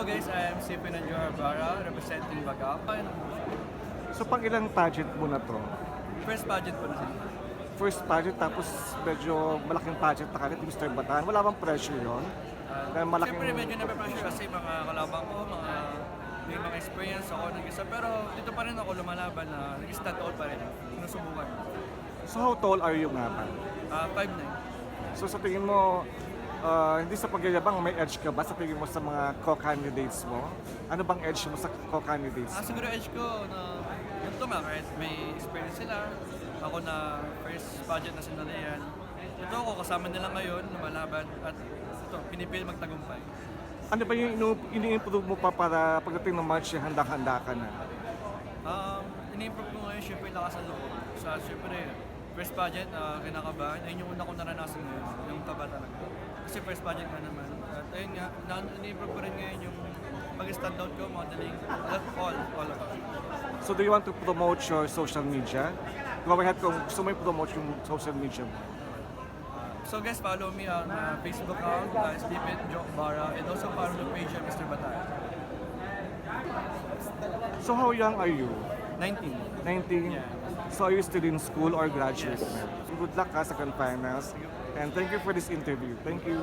Hello guys, I am Stephen and Joa Barra, representing Bagao. So pang ilang pageant mo na to? First pageant po na sila. First pageant tapos medyo malaking pageant na kagad, Mr. Bataan. Wala bang pressure yun? Dahil malaking... Siyempre medyo na-pressure kasi mga kalaban ko, may mga experience ako nag-isa. Pero dito pa rin ako lumalaban na nag-stand out pa rin. Sinusubukan. So how tall are you nga ba? 5'9". So sa tingin mo, hindi sa pagyayabang, may edge ka ba sa tingin mo sa mga co-candidates mo? Ano bang edge mo sa co-candidates mo? Siguro edge ko na ganito nga, kahit may experience sila. Ako na first pageant na sinalayan. Ito ako, kasama nila ngayon, lumalaban. At ito, pinipil magtagumpay. Ano ba yung ini-improve mo pa para pagdating ng March, handa-handa ka na? Ini-improve ko ngayon, syempre lakas ang loob. Syempre, first pageant, kinakabahan. Ayun yung una ko naranasan ngayon, yung kaba talaga. Kasi first pageant nga naman. At ayun nga, ini-improve ko rin ngayon yung pag-stand out ko, modeling, all about. So do you want to promote your social media? Go ahead kung gusto mo i-promote yung social media mo. So guys, follow me on Facebook account, Stephen Joe Barra, and also follow the page of Mr. Batay. So how young are you? 19. 19? Yeah. So are you still in school or graduate? Yes. Good luck sa Grand Finals. And thank you for this interview. Thank you.